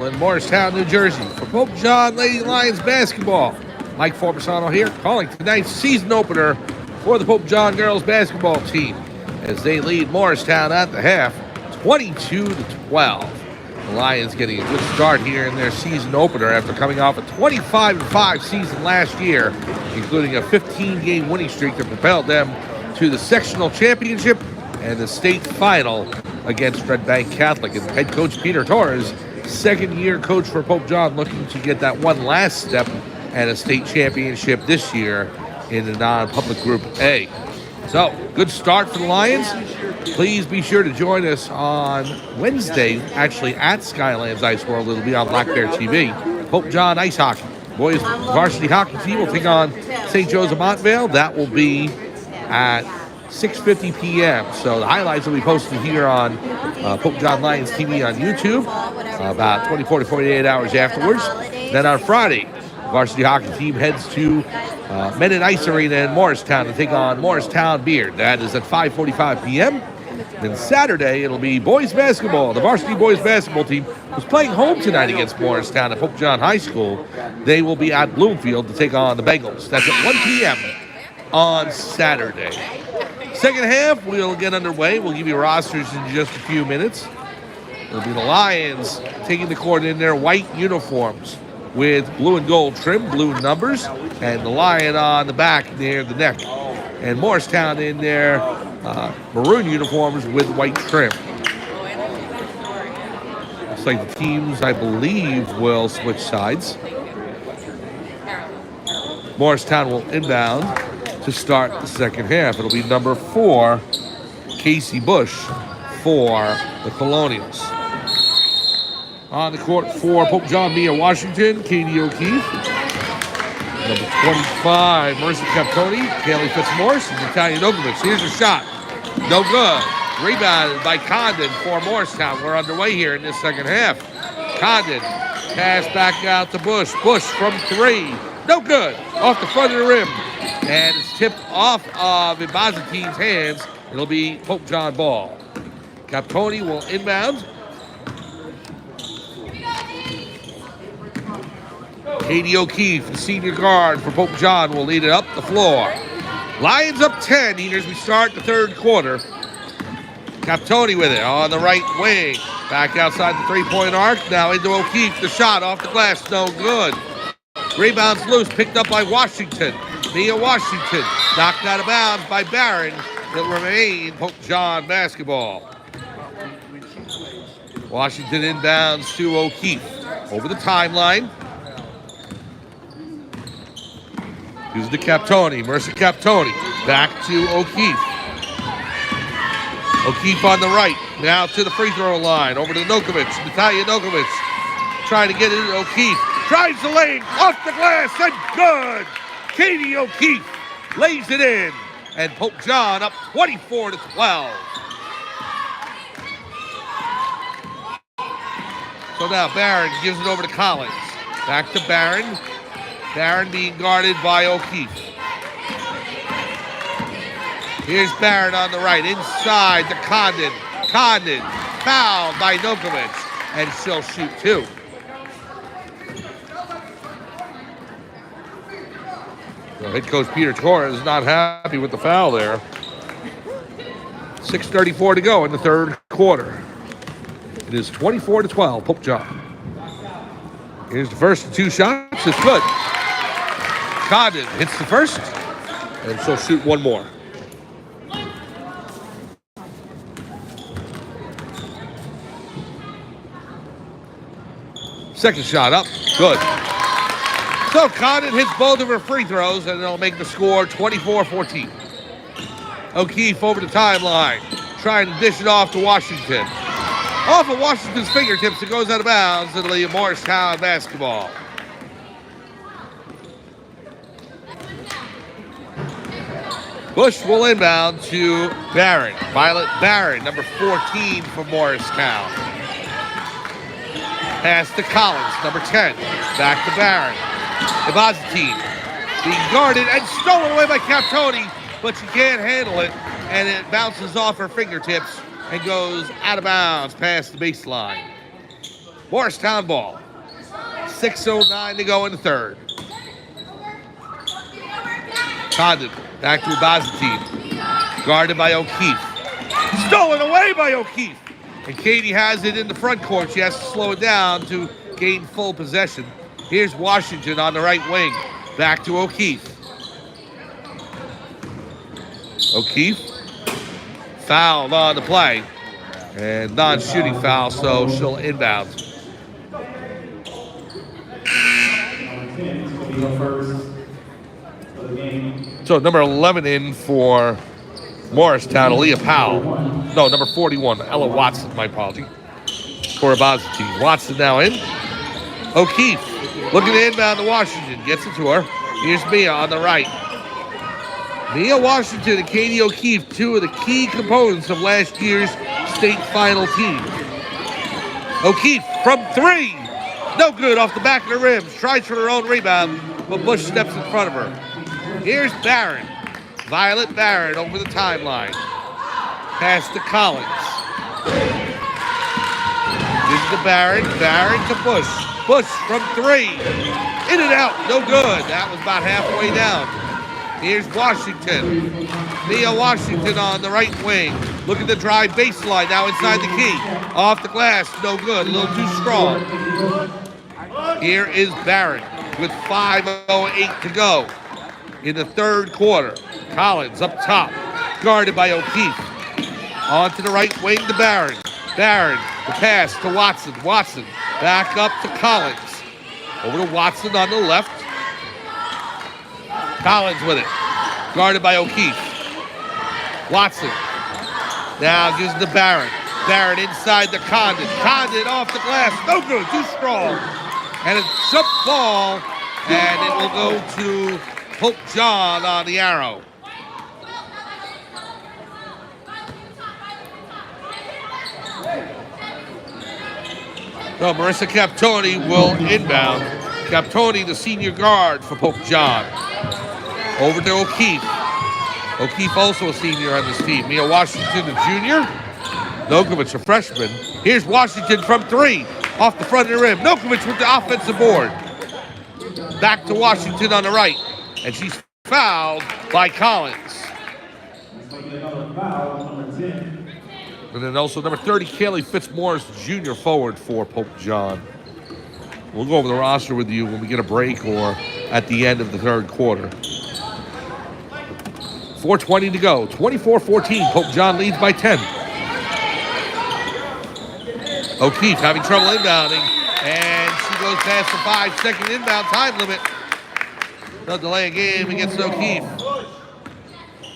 in Morristown, New Jersey for Pope John Lady Lions basketball. Mike Forbesano here, calling tonight's season opener for the Pope John girls basketball team as they lead Morristown at the half, 22-12. The Lions getting a good start here in their season opener after coming off a 25-5 season last year, including a 15-game winning streak that propelled them to the sectional championship and the state final against Red Bank Catholic. And head coach Peter Torres, second-year coach for Pope John, looking to get that one last step and a state championship this year in the non-public Group A. So, good start for the Lions. Please be sure to join us on Wednesday, actually at Skylands Ice World. It'll be on Black Bear TV. Pope John Ice Hockey. Boys varsity hockey team will take on St. Joe's of Montvale. That will be at 6:50 p.m. So the highlights will be posted here on Pope John Lions TV on YouTube about 24 to 48 hours afterwards. Then on Friday, the varsity hockey team heads to Menin Ice Arena in Morristown to take on Morristown Beard. That is at 5:45 p.m. Then Saturday, it'll be boys basketball. The varsity boys basketball team was playing home tonight against Morristown at Pope John High School. They will be at Bloomfield to take on the Bengals. That's at 1 p.m. on Saturday. Second half, we'll get underway. We'll give you rosters in just a few minutes. It'll be the Lions taking the court in their white uniforms with blue and gold trim, blue numbers, and the lion on the back near the neck. And Morristown in their maroon uniforms with white trim. Looks like the teams, I believe, will switch sides. Morristown will inbound to start the second half. It'll be number 4, Casey Bush for the Colonials. On the court for Pope John, Mia Washington, Katie O'Keefe. Number 25, Marissa Captoni, Kaylee Fitzmaurice, and Natalia Nokovic. Here's a shot. No good. Rebounded by Condon for Morristown. We're underway here in this second half. Condon, pass back out to Bush. Bush from 3. No good. Off the front of the rim. And it's tipped off of Ibazatine's hands. It'll be Pope John ball. Captoni will inbound. Katie O'Keefe, the senior guard for Pope John, will lead it up the floor. Lions up 10 here as we start the third quarter. Captoni with it on the right wing. Back outside the three-point arc. Now into O'Keefe. The shot off the glass. No good. Rebounds loose. Picked up by Washington. Mia Washington. Knocked out of bounds by Barron. It'll remain Pope John basketball. Washington inbounds to O'Keefe. Over the timeline. Here's the Captoni, Marissa Captoni, back to O'Keefe. O'Keefe on the right, now to the free throw line, over to Nokovic, Natalia Nokovic, trying to get it to O'Keefe, drives the lane, off the glass, and good! Katie O'Keefe lays it in, and Pope John up 24-12. So now Barron gives it over to Collins, back to Barron. Barron being guarded by O'Keefe. Here's Barron on the right, inside to Condon. Condon fouled by Nokovic, and she'll shoot 2. Well, head coach Peter Torres is not happy with the foul there. 6:34 to go in the third quarter. It is 24-12, Pope John. Here's the first 2 shots. It's good. Condon hits the first, and she'll shoot 1 more. Second shot up, good. So Condon hits both of her free throws, and it'll make the score 24-14. O'Keefe over the timeline, trying to dish it off to Washington. Off of Washington's fingertips, it goes out of bounds. It'll be Morristown basketball. Bush will inbound to Barron. Violet Barron, number 14 for Morristown. Pass to Collins, number 10. Back to Barron. Ibazatine being guarded and stolen away by Captoni, but she can't handle it, and it bounces off her fingertips and goes out of bounds past the baseline. Morristown ball. 6:09 to go in the third. Condon back to Abazatine. Guarded by O'Keefe. Stolen away by O'Keefe. And Katie has it in the front court. She has to slow it down to gain full possession. Here's Washington on the right wing. Back to O'Keefe. O'Keefe fouled on the play. And non-shooting foul, so she'll inbound. So number 11 in for Morristown, Aaliyah Powell. No, number 41, Ella Watson, my apology. For Abazatine. Watson now in. O'Keefe looking to inbound to Washington. Gets it to her. Here's Mia on the right. Mia Washington and Katie O'Keefe, two of the key components of last year's state final team. O'Keefe from three. No good off the back of the rim. Tries for her own rebound, but Bush steps in front of her. Here's Barron. Violet Barron over the timeline. Pass to Collins. This is to Barron. Barron to Bush. Bush from three. In and out. No good. That was about halfway down. Here's Washington. Mia Washington on the right wing. Looking to drive baseline now inside the key. Off the glass. No good. A little too strong. Here is Barron with 5:08 to go in the third quarter. Collins up top, guarded by O'Keefe. On to the right wing to Barron. Barron, the pass to Watson. Watson back up to Collins. Over to Watson on the left. Collins with it, guarded by O'Keefe. Watson now gives it to Barron. Barron inside the Condon. Condon off the glass, no good, too strong. And a jump ball, and it will go to Pope John on the arrow. So Marissa Captoni will inbound. Captoni, the senior guard for Pope John. Over to O'Keefe. O'Keefe also a senior on this team. Mia Washington, a junior. Nokovic, a freshman. Here's Washington from three. Off the front of the rim. Nokovic with the offensive board. Back to Washington on the right. And she's fouled by Collins. And then also number 30, Kaylee Fitzmaurice, junior forward for Pope John. We'll go over the roster with you when we get a break or at the end of the third quarter. 4:20 to go. 24-14. Pope John leads by 10. O'Keefe having trouble inbounding. And she goes past the 5-second inbound time limit. They'll delay a game against O'Keefe.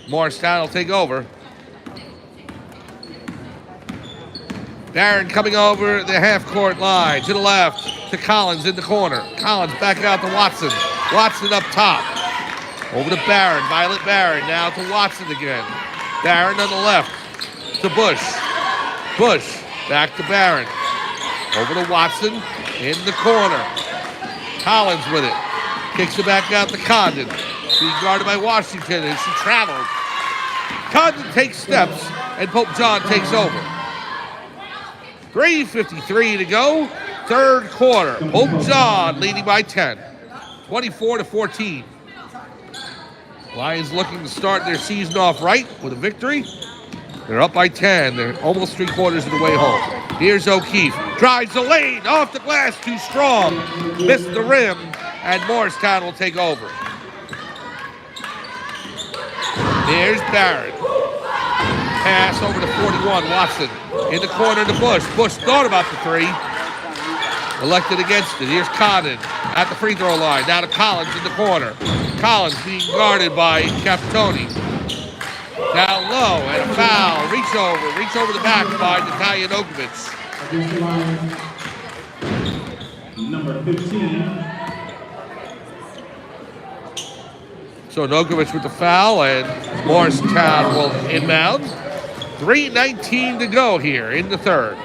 Morristown will take over. Barron coming over the half-court line to the left to Collins in the corner. Collins back out to Watson. Watson up top. Over to Barron. Violet Barron now to Watson again. Barron on the left to Bush. Bush back to Barron. Over to Watson in the corner. Collins with it. Kicks it back out to Condon. Being guarded by Washington as she traveled. Condon takes steps and Pope John takes over. 3:53 to go. Third quarter. Pope John leading by 10. 24-14. Lions looking to start their season off right with a victory. They're up by 10. They're almost 3/4 of the way home. Here's O'Keefe. Drives the lane. Off the glass. Too strong. Missed the rim. And Morristown will take over. Here's Barron. Pass over to 41. Watson in the corner to Bush. Bush thought about the three. Elected against it. Here's Condon at the free throw line. Now to Collins in the corner. Collins being guarded by Captoni. Down low and a foul. Reach over the back by Natalia Nokovic. Number 15. So Nokovic with the foul, and Morristown will inbound. 3:19 to go here in the third.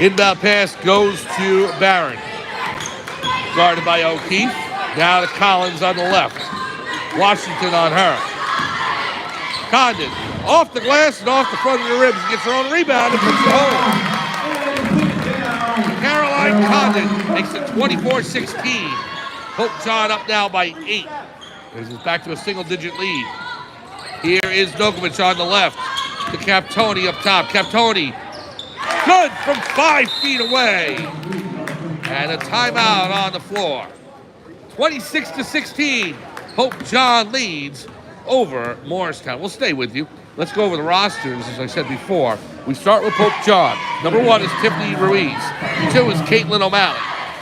Inbound pass goes to Barron. Guarded by O'Keefe. Now to Collins on the left. Washington on her. Condon off the glass and off the front of the ribs. Gets her own rebound and puts it home. Condon makes it 24-16. Pope John up now by 8. This is back to a single-digit lead. Here is Nokovic on the left to Captoni up top. Captoni, good from 5 feet away. And a timeout on the floor. 26-16. Pope John leads over Morristown. We'll stay with you. Let's go over the rosters, as I said before. We start with Pope John. Number 1 is Tiffany Ruiz. 2 is Caitlin O'Malley.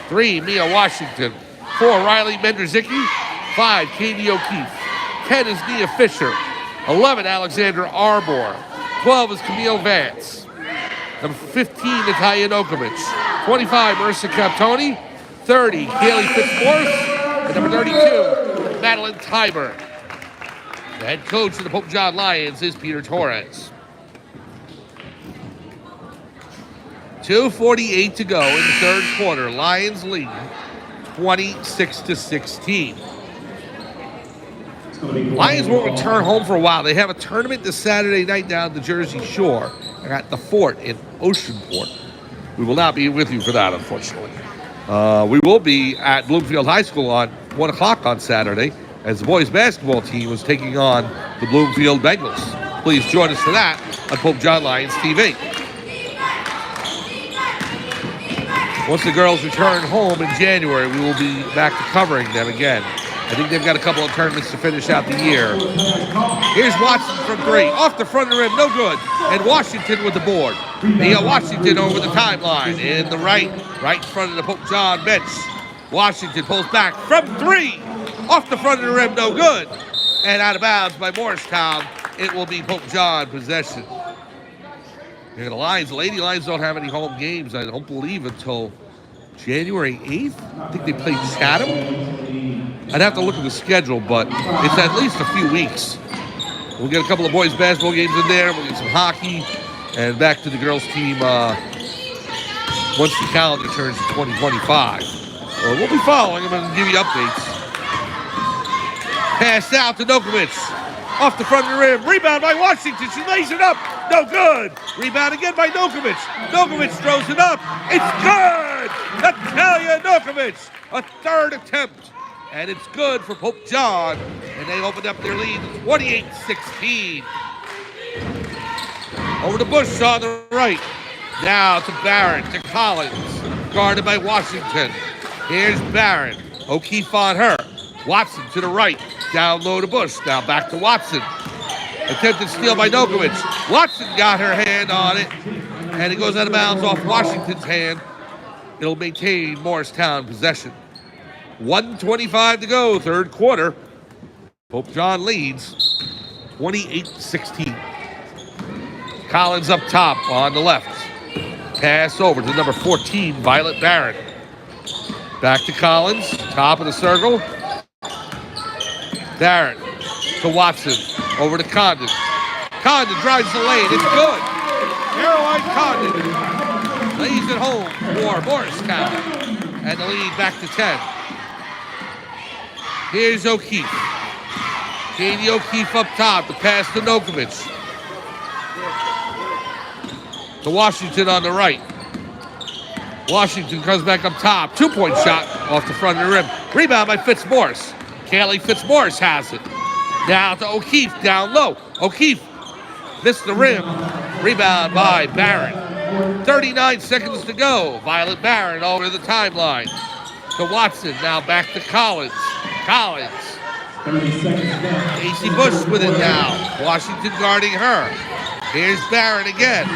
3, Mia Washington. 4, Riley Mendrzicki. 5, Katie O'Keefe. 10 is Nia Fisher. 11, Alexandra Arbor. 12 is Camille Vance. Number 15, Natalia Nokovic. 25, Marissa Captoni. 30, Kaylee Fitzmaurice. And number 32, Madeline Tiber. The head coach of the Pope John Lions is Peter Torres. 2:48 to go in the third quarter. Lions lead 26-16. Lions won't return home for a while. They have a tournament this Saturday night down the Jersey Shore at the Fort in Oceanport. We will not be with you for that, unfortunately. We will be at Bloomfield High School on 1 o'clock on Saturday as the boys basketball team is taking on the Bloomfield Bengals. Please join us for that on Pope John Lions TV. Once the girls return home in January, we will be back to covering them again. I think they've got a couple of tournaments to finish out the year. Here's Watson from 3. Off the front of the rim, no good. And Washington with the board. Nia Washington over the timeline. In the right in front of the Pope John bench. Washington pulls back from 3. Off the front of the rim, no good. And out of bounds by Morristown. It will be Pope John possession. And the Lions, Lady Lions don't have any home games, I don't believe, until January 8th. I think they play Chatham. I'd have to look at the schedule, but it's at least a few weeks. We'll get a couple of boys' basketball games in there. We'll get some hockey. And back to the girls' team once the calendar turns to 2025. We'll be following them and give you updates. Pass out to Nokovic. Off the front of the rim. Rebound by Washington. She lays it up. No good. Rebound again by Nokovic. Nokovic throws it up. It's good. Natalia Nokovic. A third attempt. And it's good for Pope John. And they opened up their lead 28-16. Over to Bush on the right. Now to Barron, to Collins. Guarded by Washington. Here's Barron. O'Keefe on her. Watson to the right. Down low to Bush. Now back to Watson. Attempted steal by Nokovic. Watson got her hand on it. And it goes out of bounds off Washington's hand. It'll maintain Morristown possession. 1:25 to go, third quarter. Pope John leads 28-16. Collins up top on the left. Pass over to number 14, Violet Barron. Back to Collins, top of the circle. Barron to Watson, over to Condon. Condon drives the lane, it's good. Caroline Condon lays it home for Morristown. And the lead back to 10. Here's O'Keefe. Katie O'Keefe up top, the pass to Nokovic. To Washington on the right. Washington comes back up top. 2-point shot off the front of the rim. Rebound by Fitzmaurice. Kaylee Fitzmaurice has it. Now to O'Keefe, down low. O'Keefe missed the rim. Rebound by Barron. 39 seconds to go. Violet Barron over the timeline. To Watson, now back to Collins. Collins. Casey Bush with it now. Washington guarding her. Here's Barron again.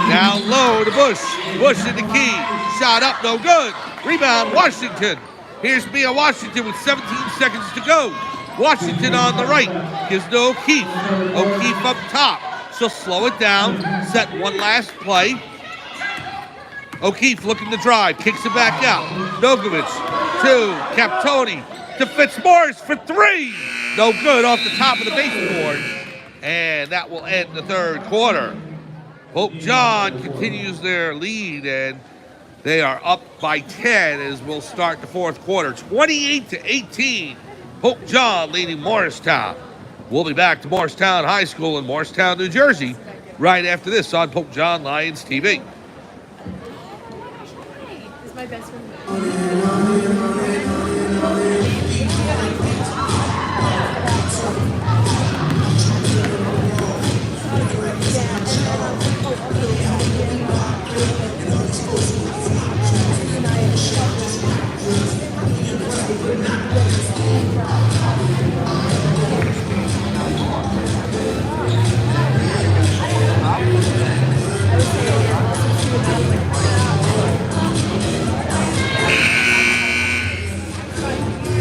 Down low to Bush. Bush in the key. Shot up, no good. Rebound, Washington. Here's Mia Washington with 17 seconds to go. Washington on the right. Gives to O'Keefe. O'Keefe up top. She'll slow it down. Set one last play. O'Keefe looking to drive. Kicks it back out. Nokovic to Captoni. To Fitzmaurice for 3. No good off the top of the baseboard. And that will end the third quarter. Pope John continues their lead, and they are up by 10 as we'll start the fourth quarter. 28-18. Pope John leading Morristown. We'll be back to Morristown High School in Morristown, New Jersey, right after this on Pope John Lions TV. My best friend.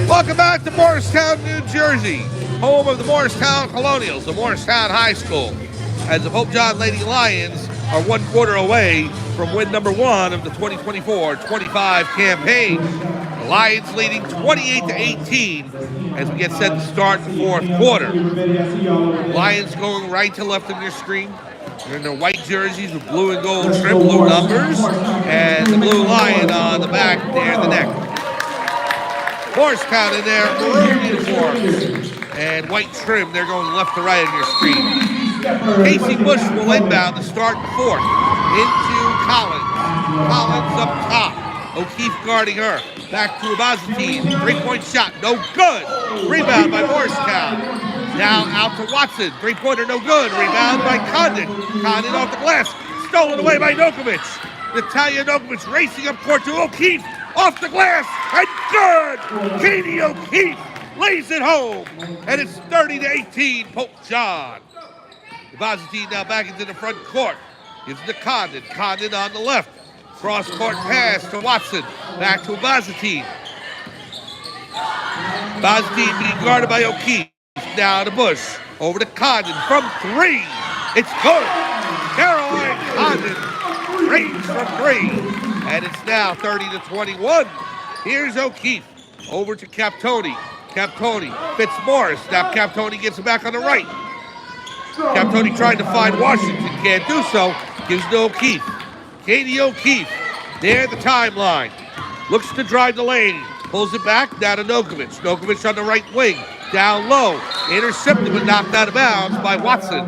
Welcome back to Morristown, New Jersey, home of the Morristown Colonials, the Morristown High School, as the Pope John Lady Lions are 1 quarter away from win number 1 of the 2024-25 campaign. The Lions leading 28-18 as we get set to start the 4th quarter. Lions going right to left of your screen. They're in their white jerseys with blue and gold trim, blue numbers, and the blue lion on the back near the neck. Morristown in their maroon uniforms and white trim. They're going left to right on your screen. Casey Bush will inbound to start the 4th. Into Collins. Collins up top. O'Keefe guarding her. Back to Abazatine. 3-point shot. No good. Rebound by Morristown. Now out to Watson. 3-pointer no good. Rebound by Condon. Condon off the glass. Stolen away by Nokovic. Natalia Nokovic racing up court to O'Keefe. Off the glass, and good! Katie O'Keefe lays it home, and it's 30-18, Pope John. The Bazatine now back into the front court. Gives it to Condon. Condon on the left. Cross-court pass to Watson. Back to Bazatine. Bazatine being guarded by O'Keefe. Now to Bush. Over to Condon from 3. It's good. Caroline Condon range from 3. And it's now 30-21. Here's O'Keefe. Over to Captoni. Captoni. Fitzmaurice. Now Captoni gets it back on the right. Captoni trying to find Washington. Can't do so. Gives to O'Keefe. Katie O'Keefe. Near the timeline. Looks to drive the lane. Pulls it back. Down to Nokovic. Nokovic on the right wing. Down low. Intercepted but knocked out of bounds by Watson.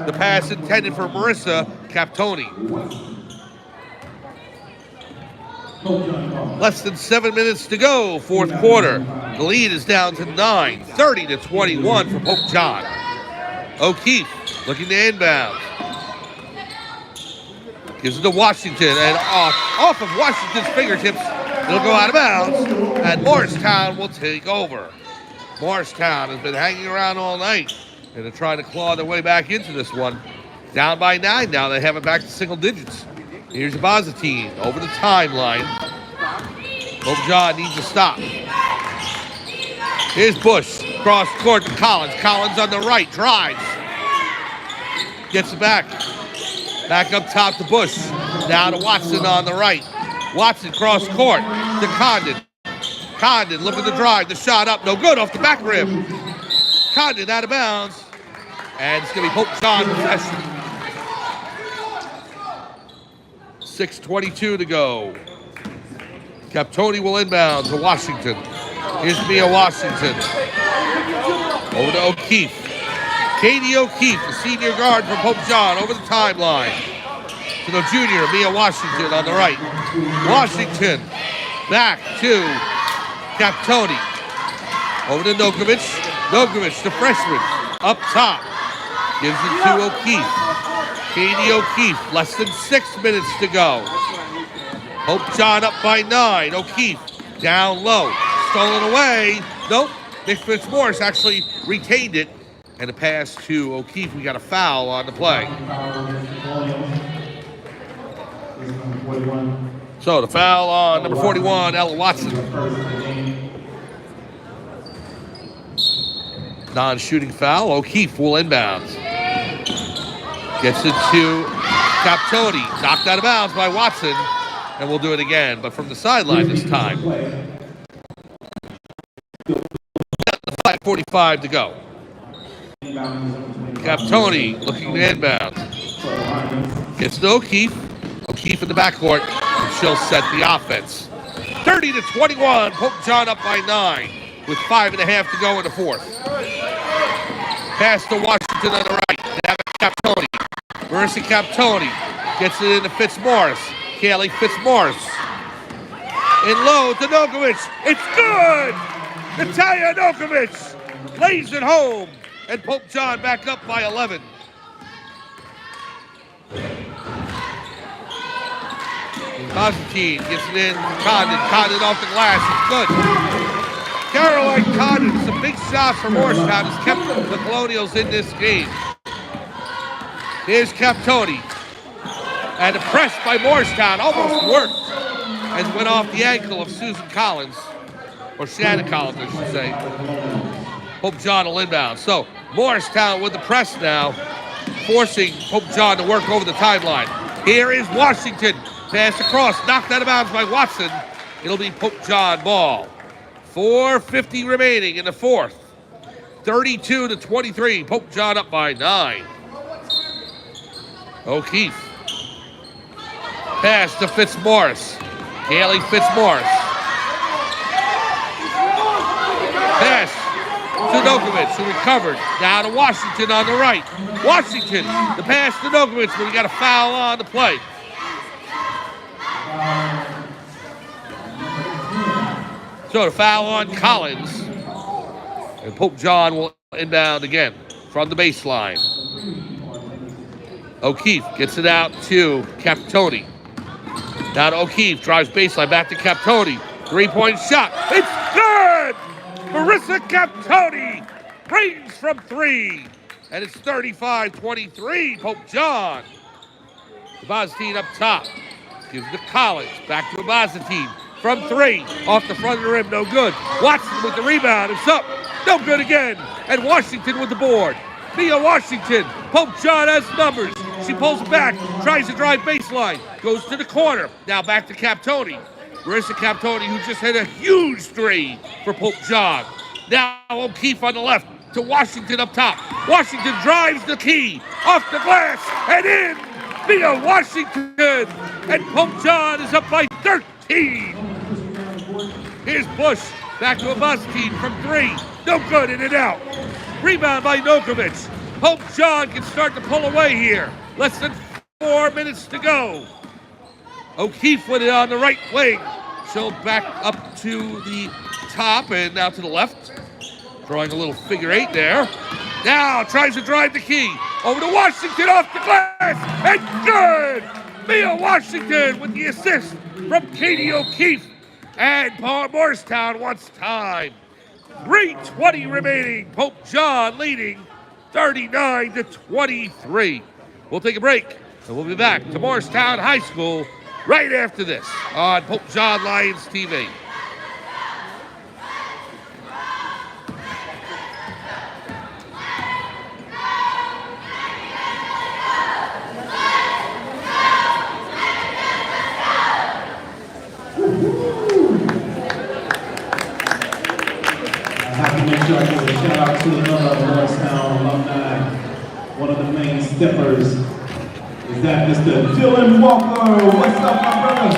The pass intended for Marissa Captoni. Less than 7 minutes to go, 4th quarter. The lead is down to 9, 30-21 for Pope John. O'Keefe looking to inbound. Gives it to Washington, and off of Washington's fingertips, it'll go out of bounds, and Morristown will take over. Morristown has been hanging around all night, and they're trying to claw their way back into this one. Down by 9 now, they have it back to single digits. Here's Bazatine over the timeline. Pope John needs to stop. Here's Bush. Cross court to Collins. Collins on the right. Drives. Gets it back. Back up top to Bush. Now to Watson on the right. Watson cross court to Condon. Condon looking to drive. The shot up. No good off the back rim. Condon out of bounds. And it's going to be Pope John possession. 6:22 to go. Captoni will inbound to Washington. Here's Mia Washington. Over to O'Keefe. Katie O'Keefe, the senior guard from Pope John, over the timeline. To the junior, Mia Washington on the right. Washington back to Captoni. Over to Nokovic. Nokovic, the freshman, up top. Gives it to O'Keefe. Katie O'Keefe, less than 6 minutes to go. Pope John up by 9. O'Keefe down low. Stolen away. Nope. Nick Fitzmaurice actually retained it. And a pass to O'Keefe. We got a foul on the play. So the foul on number 41, Ella Watson. Non-shooting foul. O'Keefe will inbound. Gets it to Captoni. Knocked out of bounds by Watson. And we'll do it again, but from the sideline this time. 5:45 to go. Captoni looking to inbound. Gets to O'Keefe. O'Keefe in the backcourt. And she'll set the offense. 30-21. Pope John up by 9 with 5.5 to go in the 4th. Pass to Washington on the right. They have Captoni. Marissa Captoni gets it into Fitzmaurice. Kaylee Fitzmaurice. In low to Nokovic. It's good! Natalia Nokovic lays it home. And Pope John back up by 11. Constantine gets it in. Condon off the glass. It's good. Caroline Condon, some big shots from Morristown, has kept the Colonials in this game. Here's Captoni. And the press by Morristown almost worked as it went off the ankle of Susan Collins, or Shannon Collins, I should say. Pope John will inbound. So Morristown with the press now, forcing Pope John to work over the timeline. Here is Washington. Pass across, knocked out of bounds by Watson. It'll be Pope John ball. 4:50 remaining in the fourth. 32-23. Pope John up by 9. O'Keefe. Pass to Fitzmaurice. Gailey Fitzmaurice. Pass to Nokovic, who recovered. Now to Washington on the right. Washington, the pass to Nokovic, but he got a foul on the play. So the foul on Collins. And Pope John will inbound again from the baseline. O'Keefe gets it out to Captoni. Now to O'Keefe, drives baseline, back to Captoni. 3-point shot. It's good! Marissa Captoni reigns from 3. And it's 35-23, Pope John. Bazatine up top. Gives it to Collins. Back to Bazatine. From 3. Off the front of the rim, no good. Watson with the rebound. It's up. No good again. And Washington with the board. Mia Washington. Pope John has numbers. She pulls it back. Tries to drive baseline. Goes to the corner. Now back to Captoni. Marissa Captoni, who just hit a huge 3 for Pope John. Now O'Keefe on the left to Washington up top. Washington drives the key. Off the glass and in. Mia Washington. And Pope John is up by 13. Here's Bush. Back to Abustine from 3. No good, in and out. Rebound by Nokovic. Pope John can start to pull away here. Less than 4 minutes to go. O'Keefe with it on the right wing. She'll back up to the top and now to the left. Drawing a little figure 8 there. Now tries to drive the key. Over to Washington off the glass. And good! Mia Washington with the assist from Katie O'Keefe. And Morristown wants time. 3:20 remaining. Pope John leading 39-23. We'll take a break and we'll be back to Morristown High School right after this on Pope John Lions TV. Make sure I give a shout out to another Morristown alumni. One of the main steppers is that Mr. Dylan Walker. What's up, my brother?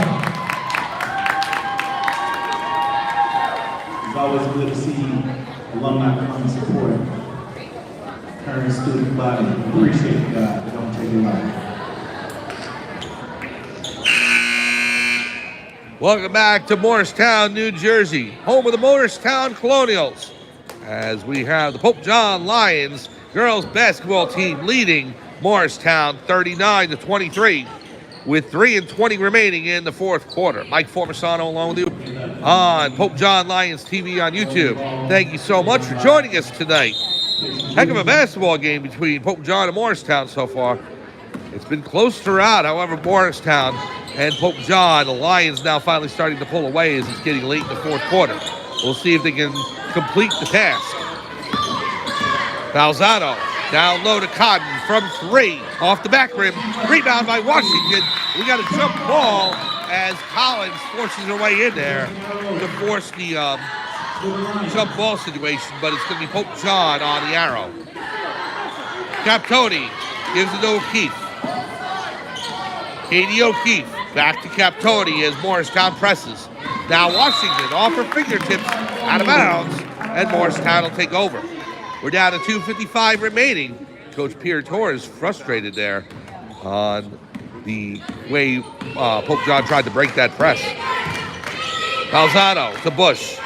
It's always good to see alumni come and support current student body. Appreciate it, God. Don't take it lightly. Welcome back to Morristown, New Jersey, home of the Morristown Colonials, as we have the Pope John Lions girls basketball team leading Morristown 39-23 with 3:20 remaining in the fourth quarter. Mike Formisano along with you on Pope John Lions TV on YouTube. Thank you so much for joining us tonight. Heck of a basketball game between Pope John and Morristown so far. It's been close throughout, however, Morristown and Pope John, the Lions now finally starting to pull away as it's getting late in the fourth quarter. We'll see if they can complete the task. Balzano down low to Cotton from 3 off the back rim. Rebound by Washington. We got a jump ball as Collins forces her way in there to force the jump ball situation, but it's going to be Pope John on the arrow. Captoni gives it to O'Keefe. Katie O'Keefe back to Captoni as Morristown presses. Now Washington off her fingertips, out of bounds, and Morristown will take over. We're down to 2:55 remaining. Coach Pierre Torres frustrated there on the way Pope John tried to break that press. Balzano to Bush.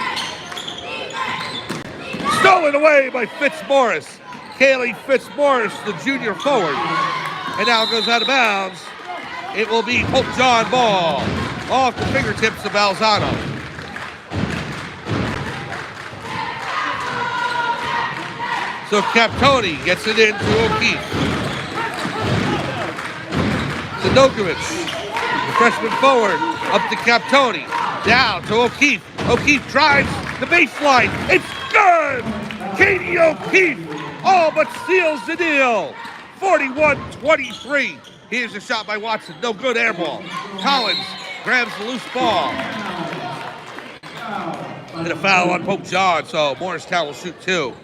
Stolen away by Fitzmaurice. Kaylee Fitzmaurice, the junior forward. And now it goes out of bounds. It will be Pope John ball off the fingertips of Balzano. So Captoni gets it into O'Keefe. To Nokovic. The freshman forward up to Captoni. Down to O'Keefe. O'Keefe drives the baseline. It's good! Katie O'Keefe all but seals the deal. 41-23. Here's a shot by Watson. No good, air ball. Collins grabs the loose ball. And a foul on Pope John, so Morristown will shoot 2.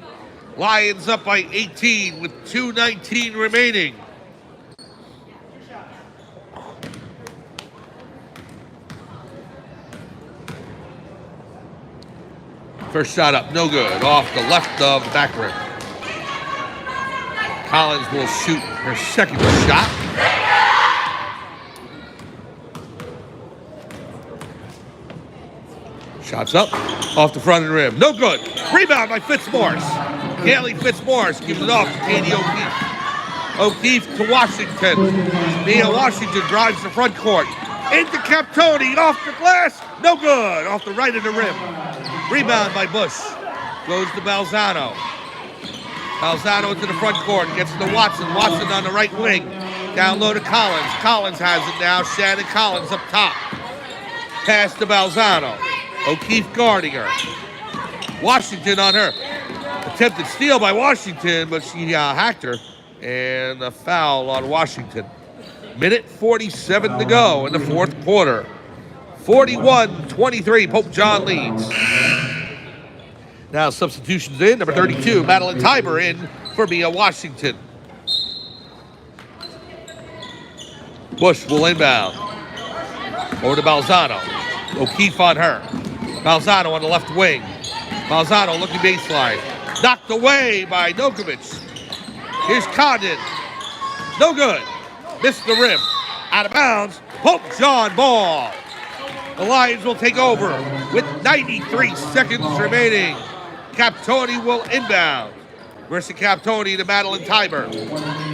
Lions up by 18 with 2:19 remaining. First shot up, no good. Off the left of the back rim. Collins will shoot her second shot. Shots up, off the front of the rim. No good. Rebound by Fitzmaurice. Kaylee Fitzmaurice gives it off to Katie O'Keefe. O'Keefe to Washington. Mia Washington drives the front court. Into Captoni, off the glass. No good. Off the right of the rim. Rebound by Bush. Goes to Balzano. Balzano into the front court. Gets to Watson. Watson on the right wing. Down low to Collins. Collins has it now. Shannon Collins up top. Pass to Balzano. O'Keefe guarding her. Washington on her. Attempted steal by Washington, but she hacked her. And a foul on Washington. Minute 47 to go in the fourth quarter. 41-23, Pope John leads. Now substitutions in. Number 32, Madeline Tiber in for Mia Washington. Bush will inbound. Over to Balzano. O'Keefe on her. Balzano on the left wing. Balzano looking baseline. Knocked away by Nokovic. Here's Condon. No good. Missed the rim. Out of bounds. Pope John ball. The Lions will take over with 93 seconds remaining. Captoni will inbound. Versus Captoni to Madeline Tiber.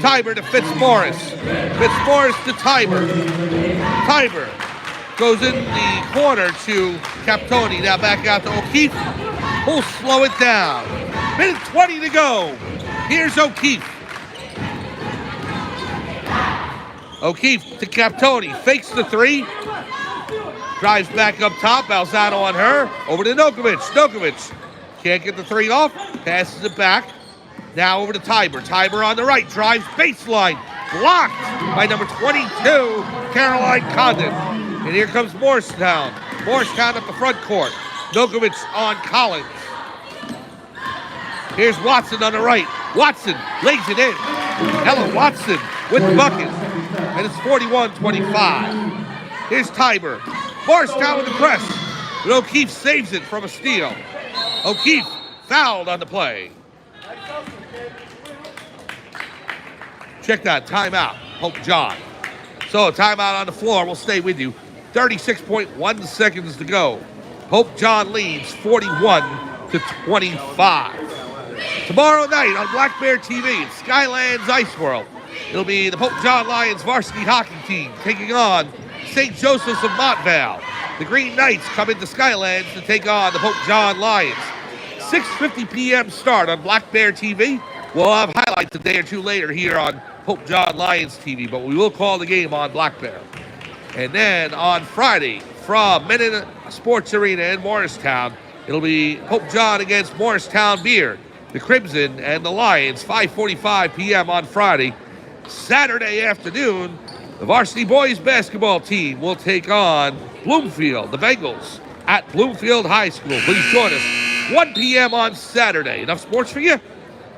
Tiber to Fitzmaurice. Fitzmaurice to Tiber. Tiber goes in the corner to Captoni. Now back out to O'Keefe. We'll slow it down. Minute 20 to go. Here's O'Keefe. O'Keefe to Captoni. Fakes the three. Drives back up top. Balzano on her. Over to Nokovic. Nokovic can't get the three off. Passes it back. Now over to Tiber. Tiber on the right. Drives baseline. Blocked by number 22, Caroline Condon. And here comes Morristown. Morristown up the front court. Nokovic on Collins. Here's Watson on the right. Watson lays it in. Ella Watson with the bucket. And it's 41-25. Here's Tiber. Morristown with the press. But O'Keefe saves it from a steal. O'Keefe fouled on the play. Check that timeout, Pope John. So a timeout on the floor. We'll stay with you. 36.1 seconds to go. Pope John leads 41-25. Tomorrow night on Black Bear TV at Skylands Ice World, it'll be the Pope John Lions varsity hockey team taking on St. Joseph's of Montvale. The Green Knights come into Skylands to take on the Pope John Lions. 6:50 p.m. start on Black Bear TV. We'll have highlights a day or two later here on Pope John Lions TV, but we will call the game on Black Bear. And then on Friday from Menin Sports Arena in Morristown, it'll be Pope John against Morristown Beard. The Crimson and the Lions, 5:45 p.m. on Friday. Saturday afternoon, the varsity boys basketball team will take on Bloomfield, the Bengals, at Bloomfield High School. Please join us 1 p.m. on Saturday. Enough sports for you?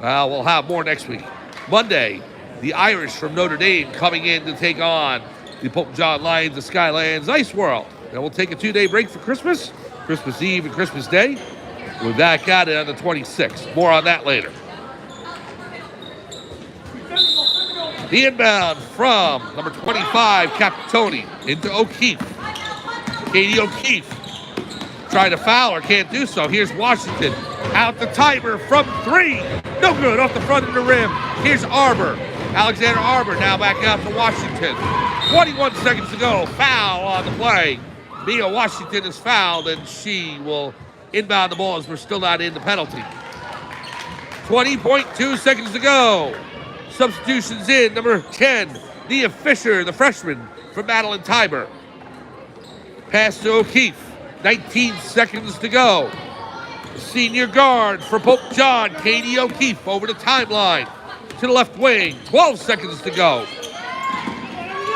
Well, we'll have more next week. Monday, the Irish from Notre Dame coming in to take on the Pope John Lions of Skylands Ice World. Then we'll take a 2-day break for Christmas Eve and Christmas Day. We're back at it on the 26th. More on that later. The inbound from number 25, Captoni, into O'Keefe. Katie O'Keefe Trying to foul her, can't do so. Here's Washington. Out the timer from 3. No good, off the front of the rim. Here's Arbor. Alexander Arbor now back out to Washington. 21 seconds to go. Foul on the play. Mia Washington is fouled, and she will inbound the ball as we're still not in the penalty. 20.2 seconds to go. Substitutions in. Number 10, Nia Fisher, the freshman from Madeline Tiber. Pass to O'Keefe. 19 seconds to go. Senior guard for Pope John, Katie O'Keefe, over the timeline to the left wing. 12 seconds to go.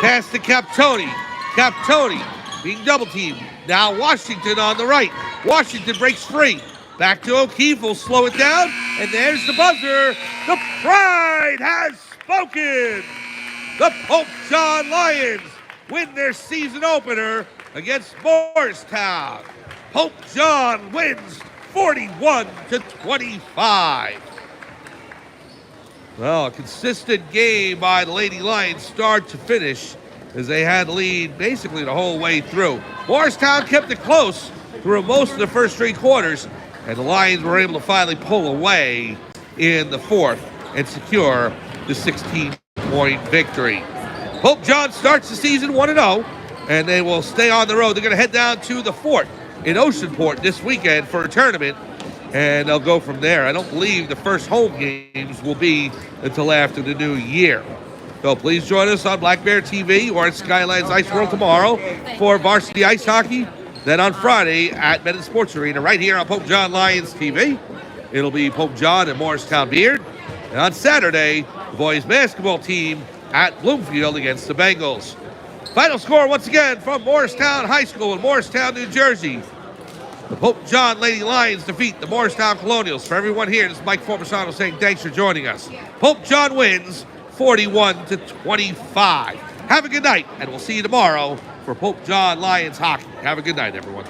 Pass to Captoni. Captoni being double teamed. Now Washington on the right. Washington breaks free. Back to O'Keefe, will slow it down. And there's the buzzer. The Pride has spoken. The Pope John Lions win their season opener against Morristown. Pope John wins 41-25. Well, a consistent game by the Lady Lions start to finish as they had lead basically the whole way through. Morristown kept it close through most of the first 3 quarters, and the Lions were able to finally pull away in the fourth and secure the 16-point victory. Pope John starts the season 1-0, and they will stay on the road. They're going to head down to the fort in Oceanport this weekend for a tournament, and they'll go from there. I don't believe the first home games will be until after the new year. So please join us on Black Bear TV or at Skylands Ice World tomorrow for varsity ice hockey. Then on Friday at Meadow Sports Arena right here on Pope John Lions TV. It'll be Pope John and Morristown Beard. And on Saturday, the boys basketball team at Bloomfield against the Bengals. Final score once again from Morristown High School in Morristown, New Jersey. The Pope John Lady Lions defeat the Morristown Colonials. For everyone here, this is Mike Forbesano saying thanks for joining us. Pope John wins 41-25. Have a good night, and we'll see you tomorrow for Pope John Lions hockey. Have a good night, everyone.